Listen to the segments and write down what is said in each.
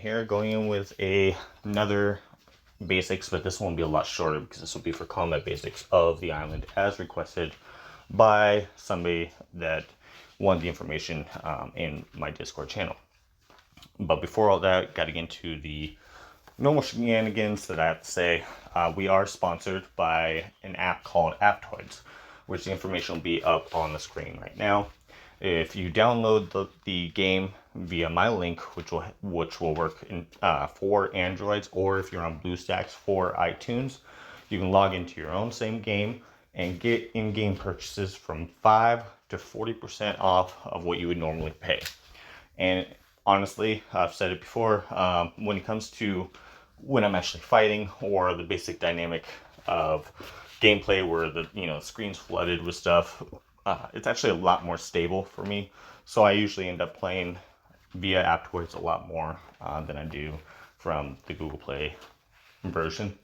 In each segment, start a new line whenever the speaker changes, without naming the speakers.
here, going in with another basics, but this one will be a lot shorter because this will be for combat basics of the island as requested by somebody that wanted the information in my Discord channel. But before all that, got to get into the normal shenanigans that I have to say. We are sponsored by an app called Aptoids, which the information will be up on the screen right now. If you download the game via my link, which will work for Androids, or if you're on Bluestacks for iTunes, you can log into your own same game and get in-game purchases from 5 to 40% off of what you would normally pay. And honestly, I've said it before, when it comes to when I'm actually fighting or the basic dynamic of gameplay where the screen's flooded with stuff, it's actually a lot more stable for me. So I usually end up playing via Aptoids a lot more than I do from the Google Play version.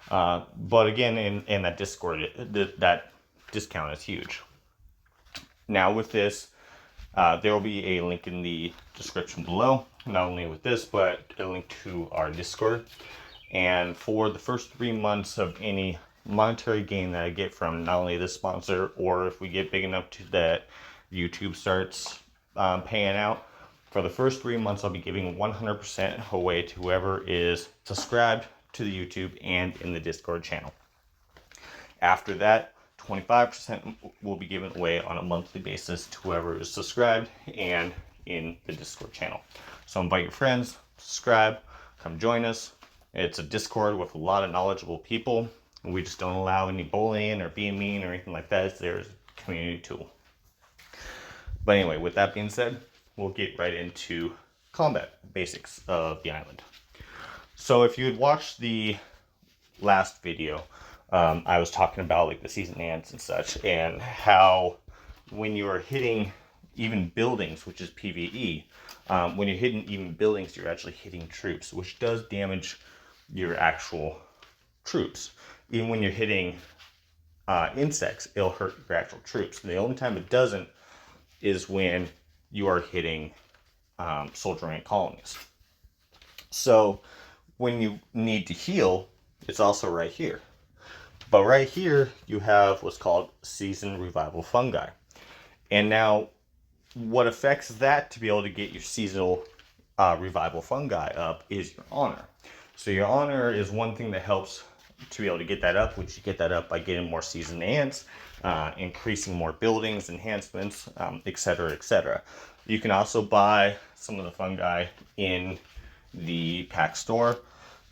But again, in that Discord, that discount is huge. Now with this, there will be a link in the description below, not only with this, but a link to our Discord. And for the first 3 months of any monetary gain that I get from not only this sponsor, or if we get big enough to that YouTube starts paying out, for the first 3 months I'll be giving 100% away to whoever is subscribed to the YouTube and in the Discord channel. After that, 25% will be given away on a monthly basis to whoever is subscribed and in the Discord channel. So invite your friends, subscribe, come join us. It's a Discord with a lot of knowledgeable people. We just don't allow any bullying or being mean or anything like that. There's a community tool. But anyway, with that being said, we'll get right into combat basics of the island. So if you had watched the last video, I was talking about like the season ants and such, and how when you are hitting even buildings, which is PvE, when you're hitting even buildings, you're actually hitting troops, which does damage your actual troops. Even when you're hitting insects, it'll hurt your actual troops. And the only time it doesn't is when you are hitting soldier ant colonies. So when you need to heal, it's also right here. But right here, you have what's called season revival fungi. And now, what affects that to be able to get your seasonal revival fungi up is your honor. So your honor is one thing that helps to be able to get that up, which you get that up by getting more seasoned ants, increasing more buildings, enhancements, etc., etc. You can also buy some of the fungi in the pack store,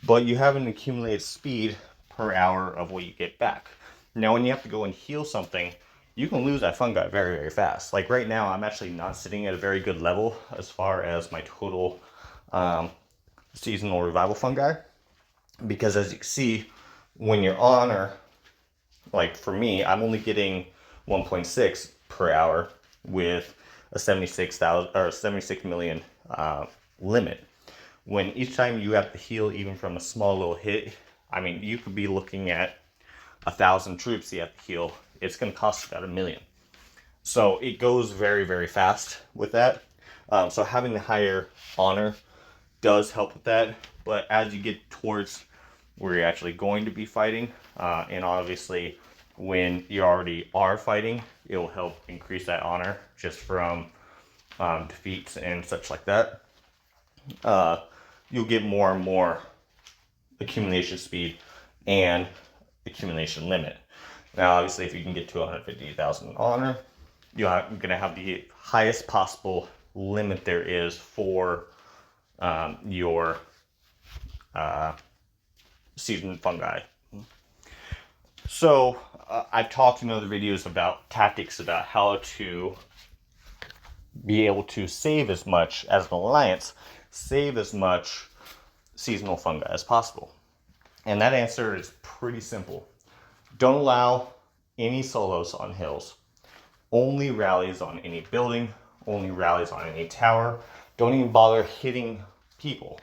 but you have an accumulated speed per hour of what you get back. Now, when you have to go and heal something, you can lose that fungi very, very fast. Like right now, I'm actually not sitting at a very good level as far as my total seasonal revival fungi, because as you can see, when you're honor, like for me, I'm only getting 1.6 per hour with a 76,000 or 76 million limit. When each time you have to heal, even from a small little hit, I mean, you could be looking at 1,000 troops you have to heal. It's going to cost about $1 million. So it goes very, very fast with that. So having the higher honor does help with that. But as you get towards where you're actually going to be fighting, and obviously when you already are fighting, it will help increase that honor just from defeats and such like that. You'll get more and more accumulation speed and accumulation limit. Now, obviously, if you can get to 150,000 honor, you're going to have the highest possible limit there is for your seasoned fungi. So, I've talked in other videos about tactics about how to be able to save as much as an alliance, save as much seasonal fungi as possible. And that answer is pretty simple. Don't allow any solos on hills. Only rallies on any building, only rallies on any tower. Don't even bother hitting people.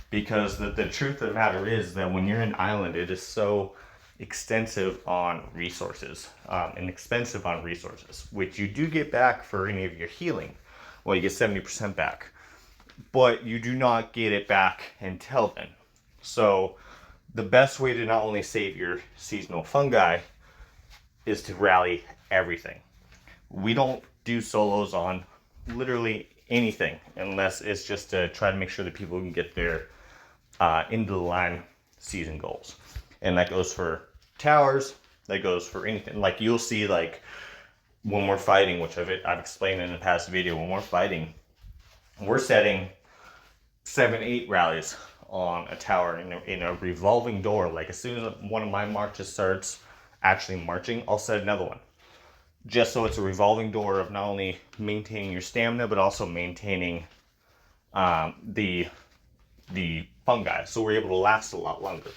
Because the truth of the matter is that when you're an island, it is so extensive on resources and expensive on resources, which you do get back for any of your healing. Well, you get 70% back. but you do not get it back until then. So the best way to not only save your seasonal fungi is to rally everything. We don't do solos on literally anything unless it's just to try to make sure that people can get their into the line season goals. And that goes for towers, that goes for anything. Like you'll see, like when we're fighting, which I've explained in the past video, when we're fighting, we're setting 7-8 rallies on a tower in a revolving door. Like as soon as one of my marches starts actually marching, I'll set another one. Just so it's a revolving door of not only maintaining your stamina, but also maintaining the fungi. So we're able to last a lot longer.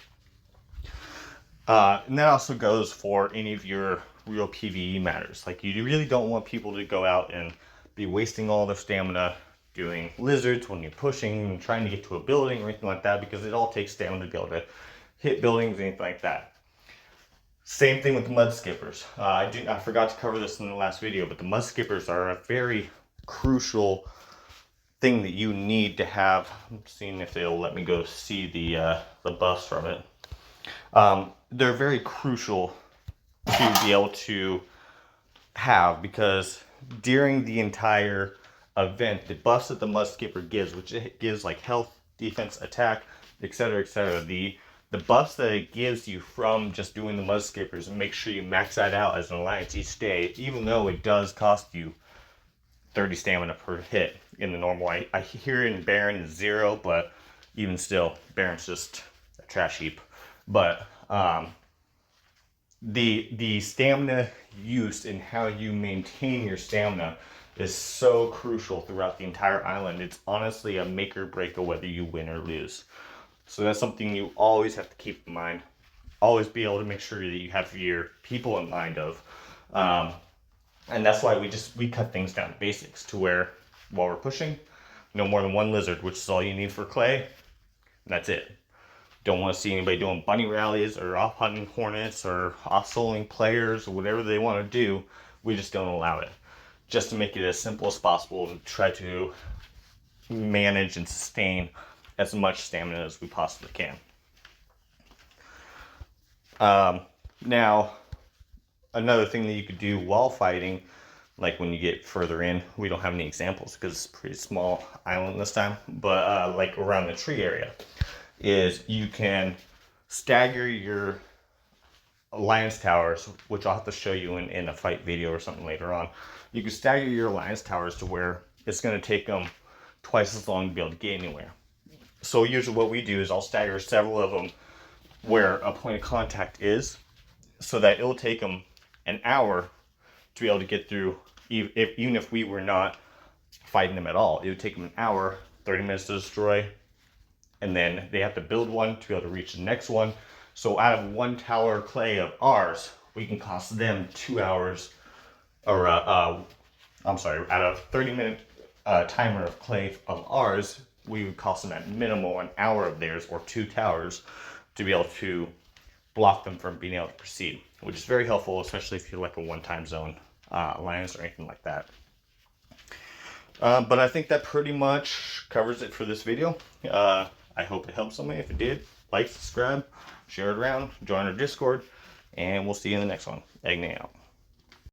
And that also goes for any of your real PvE matters. Like you really don't want people to go out and be wasting all their stamina doing lizards when you're pushing and trying to get to a building or anything like that, because it all takes stamina to be able to hit buildings, anything like that. Same thing with the mud skippers. I forgot to cover this in the last video, but the mud skippers are a very crucial thing that you need to have. I'm seeing if they'll let me go see the buffs from it. They're very crucial to be able to have, because during the entire event, the buffs that the mud skipper gives, which it gives like health, defense, attack, etc., etc., the buffs that it gives you from just doing the mud skippers, and make sure you max that out as an alliance each day, even though it does cost you 30 stamina per hit in the normal. I hear in Baron is 0, but even still, Baron's just a trash heap. But the stamina use and how you maintain your stamina is so crucial throughout the entire island. It's honestly a make or break of whether you win or lose. So that's something you always have to keep in mind. Always be able to make sure that you have your people in mind of. And that's why we cut things down to basics, to where while we're pushing, no more than one lizard, which is all you need for clay. And that's it. Don't want to see anybody doing bunny rallies or off hunting hornets or off soloing players or whatever they want to do. We just don't allow it. Just to make it as simple as possible to try to manage and sustain as much stamina as we possibly can. Now, another thing that you could do while fighting, like when you get further in, we don't have any examples because it's a pretty small island this time, but like around the tree area, is you can stagger your alliance towers, which I'll have to show you in a fight video or something later on. You can stagger your alliance towers to where it's going to take them twice as long to be able to get anywhere. So usually what we do is I'll stagger several of them where a point of contact is, so that it'll take them an hour to be able to get through. Even if we were not fighting them at all, it would take them an hour, 30 minutes to destroy, and then they have to build one to be able to reach the next one. So out of one tower clay of ours, we can cost them 2 hours, or I'm sorry, out of 30-minute timer of clay of ours, we would cost them at minimal an hour of theirs, or 2 towers, to be able to block them from being able to proceed, which is very helpful, especially if you're like a one-time zone alliance or anything like that. But I think that pretty much covers it for this video. I hope it helped somebody. If it did, like, subscribe, share it around, join our Discord, and we'll see you in the next one. Egg out.